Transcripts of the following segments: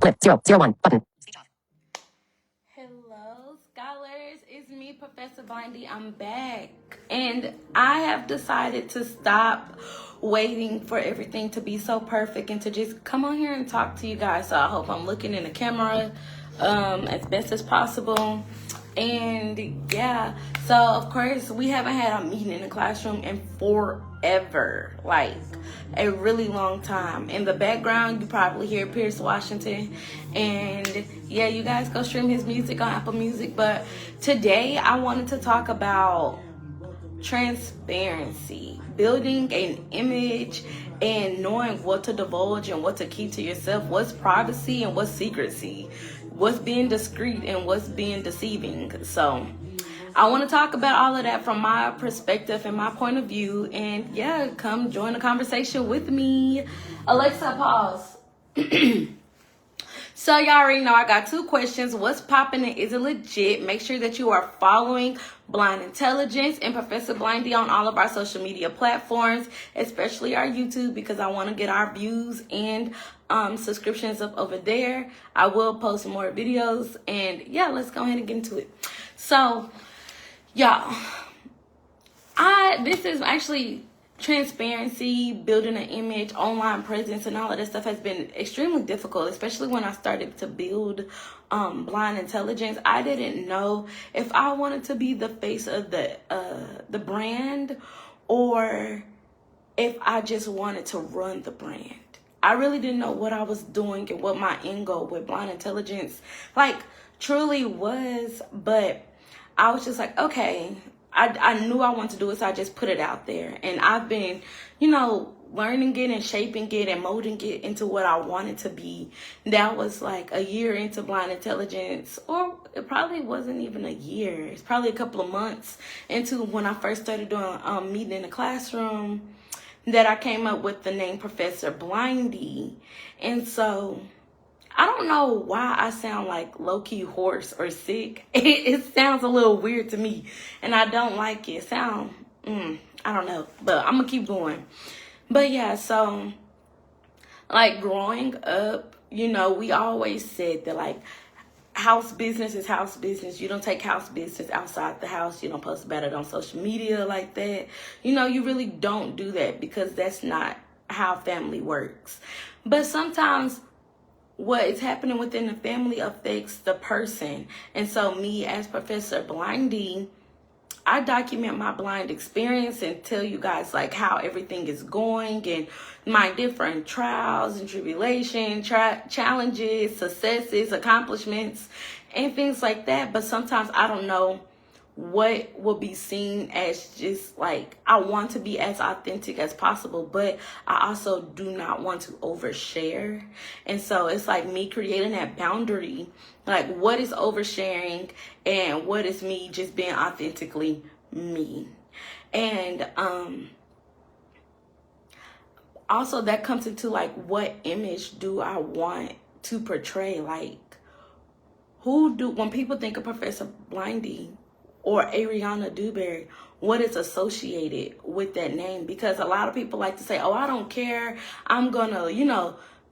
Flip 001 button. Hello, scholars. It's me, Professor Blindie. I'm back. And I have decided to stop waiting for everything to be so perfect and to just come on here and talk to you guys. So I hope I'm looking in the camera as best as possible. And yeah, so of course we haven't had a meeting in the classroom in forever, like a really long time. In the background you probably hear Pierce Washington, and yeah, you guys go stream his music on Apple Music. But today I wanted to talk about transparency, building an image, and knowing what to divulge and what to keep to yourself, what's privacy and what's secrecy, what's being discreet and what's being deceiving. So I want to talk about all of that from my perspective and my point of view. And yeah, come join the conversation with me. Alexa, pause. So y'all already know I got 2 questions. What's popping and is it legit? Make sure that you are following blindIntelligence and Professor Blindie on all of our social media platforms, especially our YouTube, because I want to get our views and subscriptions up over there. I will post more videos, and yeah, let's go ahead and get into it. So y'all, this is actually transparency, building an image, online presence, and all of that stuff has been extremely difficult, especially when I started to build blindIntelligence. I didn't know if I wanted to be the face of the brand, or if I just wanted to run the brand. I really didn't know what I was doing and what my end goal with blindIntelligence like truly was, but I was just like, okay, I knew I wanted to do it, so I just put it out there. And I've been, learning it and shaping it and molding it into what I wanted to be. That was like a year into blindIntelligence, or it probably wasn't even a year. It's probably a couple of months into when I first started doing meeting in the classroom that I came up with the name Professor Blindie. And so I don't know why I sound like low-key hoarse or sick. It sounds a little weird to me, and I don't like it. I don't know, but I'm going to keep going. But yeah, so like growing up, we always said that like house business is house business. You don't take house business outside the house. You don't post about it on social media like that. You really don't do that, because that's not how family works. But sometimes what is happening within the family affects the person. And so me as Professor Blindie, I document my blind experience and tell you guys like how everything is going and my different trials and tribulations, challenges, successes, accomplishments, and things like that. But sometimes I don't know what will be seen as just like, I want to be as authentic as possible, but I also do not want to overshare. And so it's like me creating that boundary, like what is oversharing and what is me just being authentically me. And also that comes into like, what image do I want to portray? Like when people think of Professor Blindie or Ariana DuBarry, what is associated with that name? Because a lot of people like to say, oh, I don't care, I'm gonna,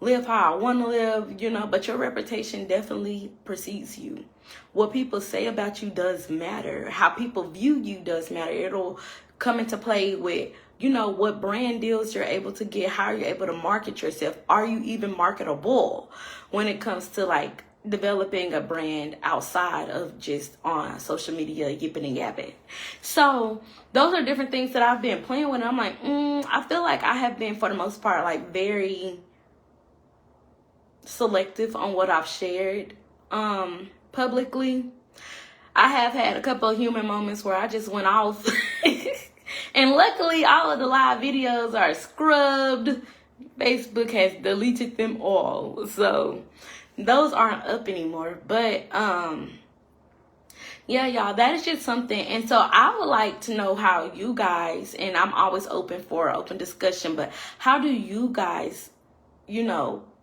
live how I want to live, but your reputation definitely precedes you. What people say about you does matter. How people view you does matter. It'll come into play with, what brand deals you're able to get, how you're able to market yourself. Are you even marketable when it comes to like developing a brand outside of just on social media yipping and yapping? So those are different things that I've been playing with. I'm like, I feel like I have been, for the most part, like very selective on what I've shared publicly. I have had a couple of human moments where I just went off and luckily all of the live videos are scrubbed. Facebook has deleted them all, so those aren't up anymore. But yeah, y'all, that is just something. And so I would like to know how you guys, and I'm always open for open discussion, but how do you guys,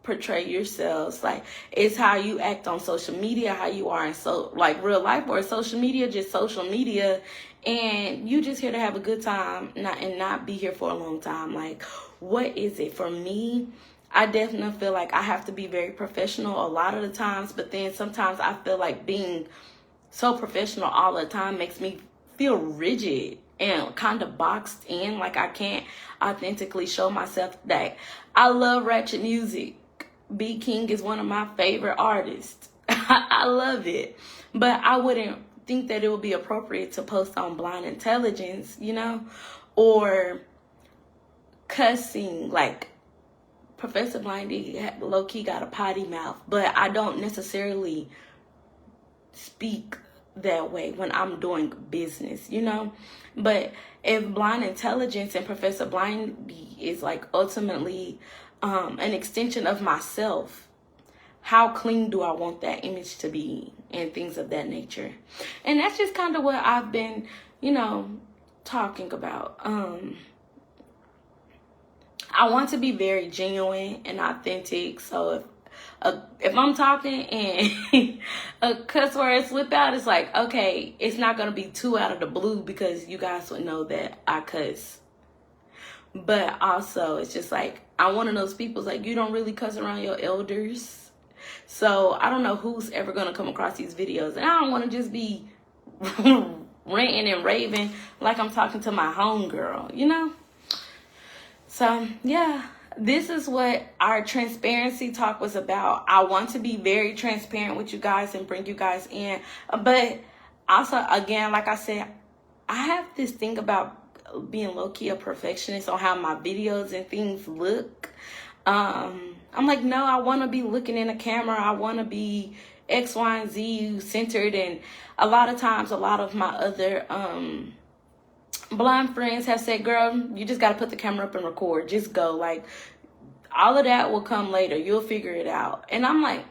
portray yourselves? Like, is how you act on social media how you are in like real life, or social media just social media and you just here to have a good time and not be here for a long time? Like, what is it? For me, I definitely feel like I have to be very professional a lot of the times, but then sometimes I feel like being so professional all the time makes me feel rigid and kind of boxed in, like I can't authentically show myself. That I love ratchet music. B King is one of my favorite artists. I love it, but I wouldn't think that it would be appropriate to post on blindIntelligence, you know, or cussing. Like Professor Blindie low-key got a potty mouth, but I don't necessarily speak that way when I'm doing business, you know. But if blindIntelligence and Professor Blindie is like ultimately an extension of myself, how clean do I want that image to be, and things of that nature. And that's just kind of what I've been, you know, talking about. I want to be very genuine and authentic. So if I'm talking and a cuss word slip out, it's like, okay, it's not going to be too out of the blue because you guys would know that I cuss. But also, it's just like, I'm one of those people, like, you don't really cuss around your elders. So I don't know who's ever going to come across these videos. And I don't want to just be ranting and raving like I'm talking to my homegirl, you know? So, yeah, this is what our transparency talk was about. I want to be very transparent with you guys and bring you guys in. But also, again, like I said, I have this thing about being low-key a perfectionist on how my videos and things look. I'm like, no, I want to be looking in the camera. I want to be X, Y, and Z centered. And a lot of times, a lot of my other blind friends have said, girl, you just got to put the camera up and record. Just go. Like, all of that will come later. You'll figure it out. And I'm like,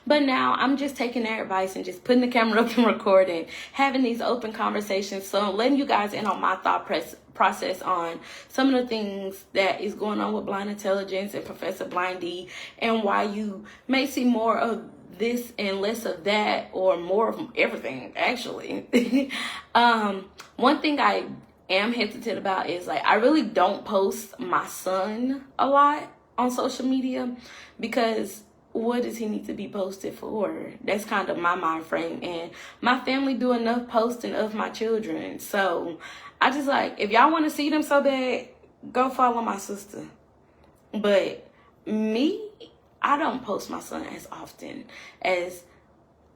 But now I'm just taking their advice and just putting the camera up and recording, having these open conversations. So I'm letting you guys in on my thought process on some of the things that is going on with blindIntelligence and Professor Blindie, and why you may see more of this and less of that, or more of everything, actually. One thing I am hesitant about is, like, I really don't post my son a lot on social media, because what does he need to be posted for? That's kind of my mind frame, and my family do enough posting of my children. So I just, like, if y'all want to see them so bad, go follow my sister. But me, I don't post my son as often as,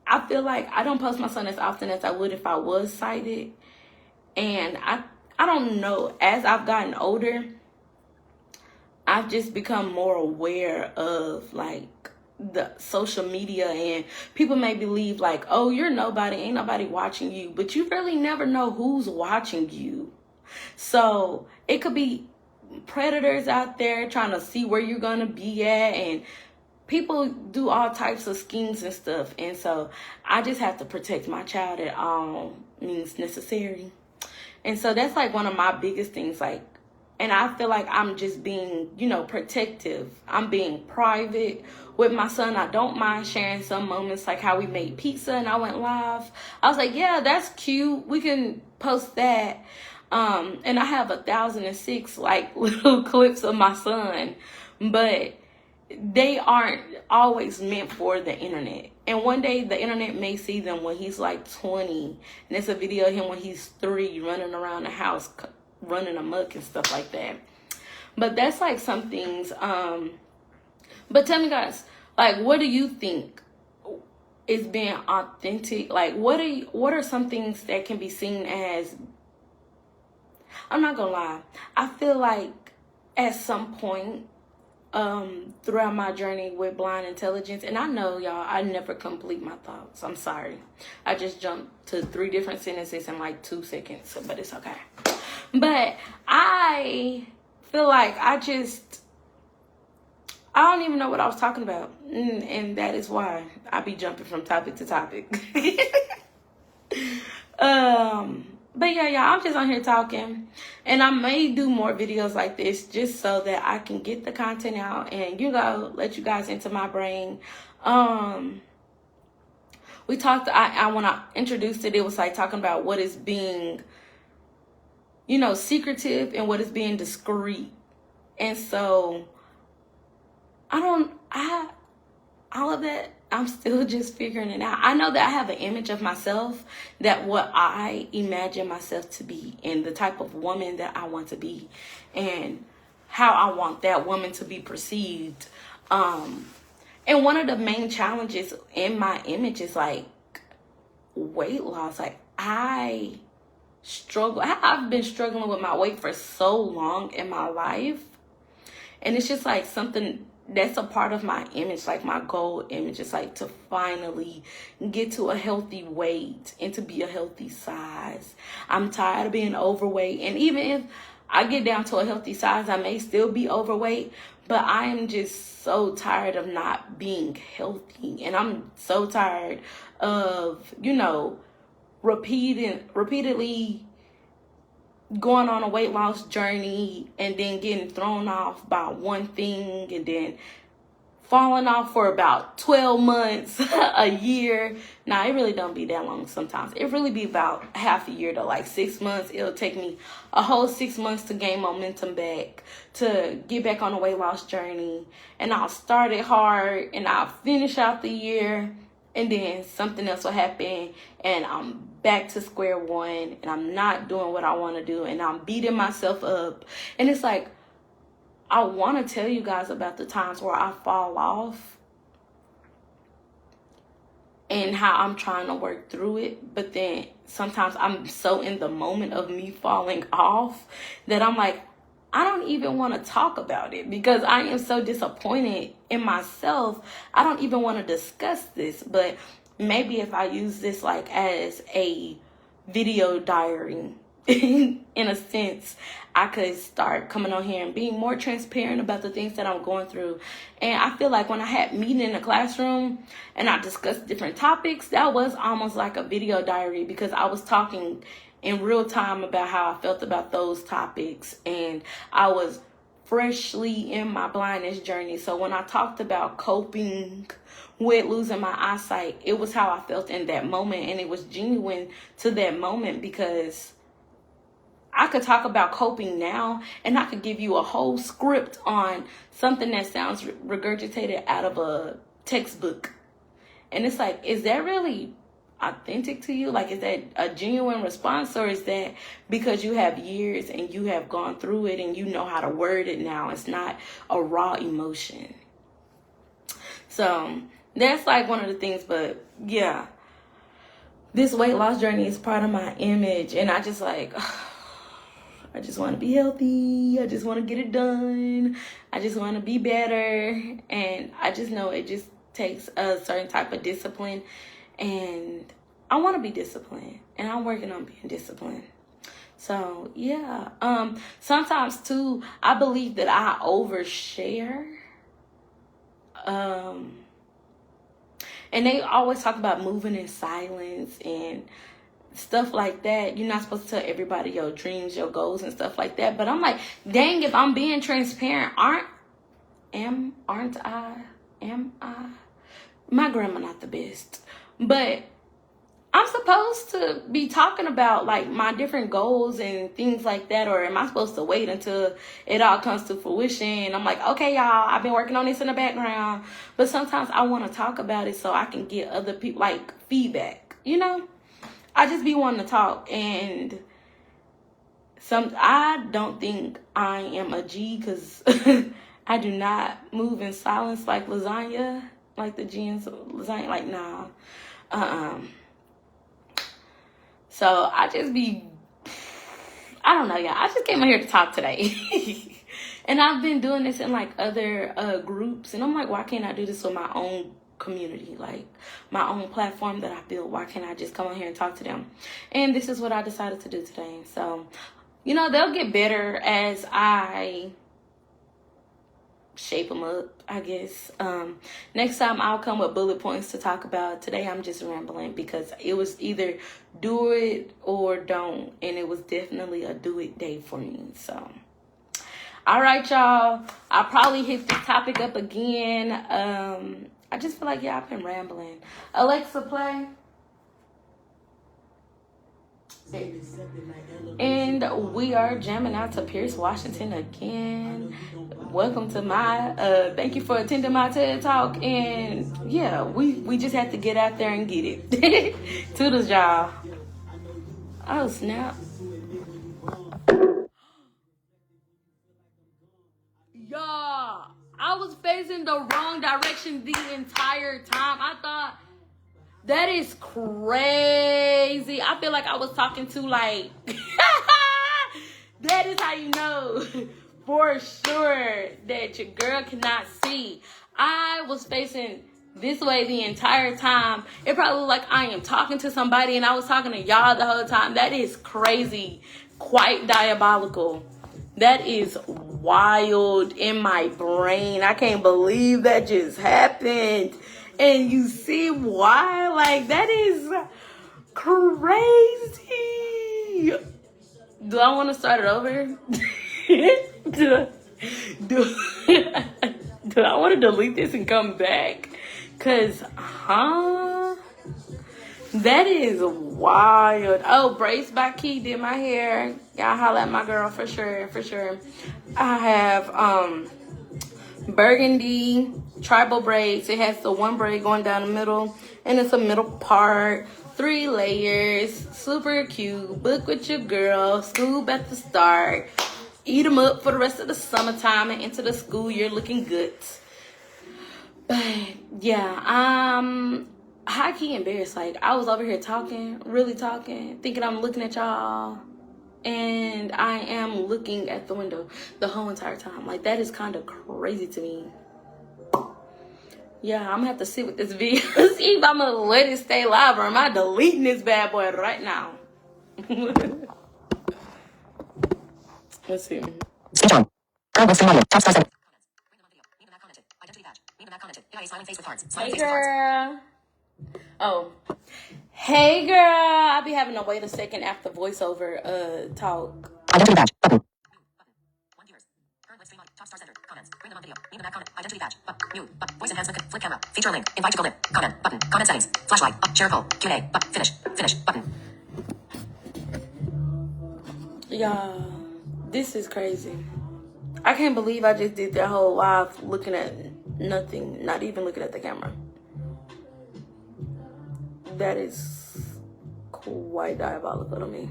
I feel like I don't post my son as often as I would if I was sighted. And I don't know, as I've gotten older, I've just become more aware of, like, the social media, and people may believe, like, oh, you're nobody, ain't nobody watching you, but you really never know who's watching you. So it could be predators out there trying to see where you're gonna be at, and people do all types of schemes and stuff. And so I just have to protect my child at all means necessary. And so that's, like, one of my biggest things, like, and I feel like I'm just being, you know, protective. I'm being private with my son. I don't mind sharing some moments, like how we made pizza and I went live. I was like, yeah, that's cute. We can post that. And I have 1,006, like, little clips of my son, but they aren't always meant for the internet. And one day the internet may see them when he's like 20, and it's a video of him when he's 3 running around the house, running amok and stuff like that. But that's, like, some things. But tell me, guys, like, what do you think is being authentic? Like, what are some things that can be seen as, I'm not gonna lie, I feel like at some point throughout my journey with blindIntelligence, and I know, y'all, I never complete my thoughts. I'm sorry. I just jumped to 3 different sentences in like 2 seconds, but it's okay. But I feel like I don't even know what I was talking about, and that is why I be jumping from topic to topic. But yeah, y'all, I'm just on here talking, and I may do more videos like this just so that I can get the content out and, you know, let you guys into my brain. We talked, when I introduced it, it was like talking about what is being, you know, secretive and what is being discreet. And so all of that, I'm still just figuring it out. I know that I have an image of myself, that what I imagine myself to be, and the type of woman that I want to be, and how I want that woman to be perceived. And one of the main challenges in my image is like weight loss. Like I've been struggling with my weight for so long in my life. And it's just like something that's a part of my image, like my goal image is like to finally get to a healthy weight and to be a healthy size. I'm tired of being overweight. And even if I get down to a healthy size, I may still be overweight, but I am just so tired of not being healthy. And I'm so tired of, repeatedly going on a weight loss journey and then getting thrown off by one thing and then falling off for about 12 months, a year. Nah, it really don't be that long sometimes. It really be about half a year to like 6 months. It'll take me a whole 6 months to gain momentum back, to get back on a weight loss journey. And I'll start it hard and I'll finish out the year. And then something else will happen and I'm back to square one and I'm not doing what I want to do and I'm beating myself up. And it's like, I want to tell you guys about the times where I fall off and how I'm trying to work through it. But then sometimes I'm so in the moment of me falling off that I'm like, I don't even want to talk about it because I am so disappointed in myself. I don't even want to discuss this. But maybe if I use this like as a video diary, in a sense, I could start coming on here and being more transparent about the things that I'm going through. And I feel like when I had meeting in the classroom and I discussed different topics, that was almost like a video diary because I was talking in real time about how I felt about those topics. And I was freshly in my blindness journey. So when I talked about coping with losing my eyesight, it was how I felt in that moment. And it was genuine to that moment because I could talk about coping now and I could give you a whole script on something that sounds regurgitated out of a textbook. And it's like, is that really authentic to you? Like, is that a genuine response, or is that because you have years and you have gone through it and you know how to word it now? It's not a raw emotion. So that's like one of the things. But yeah, this weight loss journey is part of my image, and I just like, I just want to be healthy. I just want to get it done. I just want to be better. And I just know it just takes a certain type of discipline. And I want to be disciplined. And I'm working on being disciplined. So, yeah. Sometimes, too, I believe that I overshare. And they always talk about moving in silence and stuff like that. You're not supposed to tell everybody your dreams, your goals, and stuff like that. But I'm like, dang, if I'm being transparent, am I? My grandma not the best. But I'm supposed to be talking about like my different goals and things like that, or am I supposed to wait until it all comes to fruition? I'm like, okay, y'all, I've been working on this in the background. But sometimes I want to talk about it so I can get other people like feedback, I just be wanting to talk. And I don't think I am a G because I do not move in silence like lasagna, like the G in lasagna, like nah. So I just I don't know, y'all. I just came out here to talk today. And I've been doing this in like other groups. And I'm like, why can't I do this with my own community, like my own platform that I built? Why can't I just come on here and talk to them? And this is what I decided to do today. So, they'll get better as I shape them up, I guess. Next time I'll come with bullet points to talk about. Today I'm just rambling because it was either do it or don't, and it was definitely a do it day for me. So all right, y'all, I'll probably hit this topic up again. I just feel like, I've been rambling. Alexa, play And we are jamming out to Pierce Washington again. Welcome to my, thank you for attending my TED Talk. And yeah, we just have to get out there and get it. Toodles, y'all. Oh, snap. Y'all, I was facing the wrong direction the entire time. I thought, that is crazy. I feel like I was talking to like, that is how you know for sure that your girl cannot see. I was facing this way the entire time. It probably looked like I am talking to somebody and I was talking to y'all the whole time. That is crazy. Quite diabolical. That is wild in my brain. I can't believe that just happened. And you see why? Like, that is crazy. Do I want to start it over? do I want to delete this and come back? Because, that is wild. Oh, Brace by Key did my hair. Y'all holla at my girl for sure, for sure. I have burgundy tribal braids. It has the one braid going down the middle, and it's a middle part. 3 layers. Super cute. Book with your girl. School at the start. Eat them up for the rest of the summertime and into the school year looking good. But yeah, high-key embarrassed. Like, I was over here talking, really talking, thinking I'm looking at y'all, and I am looking at the window the whole entire time. Like, that is kind of crazy to me. Yeah, I'm gonna have to sit with this video, see if I'm gonna let it stay live, or am I deleting this bad boy right now? Let's see. Speech on. Current stream audio. Top star 7. Hey, girl. Oh. Hey, girl. I'll be having to wait a second after voiceover talk. Identity badge. Button. One viewers. Current live stream audio. Top star center. Comments. Bring them on video. Need them back comment. Identity badge. Mute. Voice enhancement. Flip camera. Feature link. Invite to go lip. Comment. Button. Comment settings. Flashlight. Share poll. Q&A. Finish. Finish. Button. Y'all, this is crazy. I can't believe I just did that whole live looking at nothing, not even looking at the camera. That is quite diabolical to me.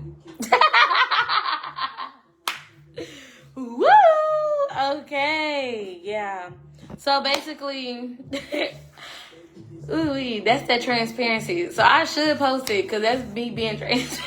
Woo! Okay, yeah. So basically, ooh, that's that transparency. So I should post it because that's me being transparent.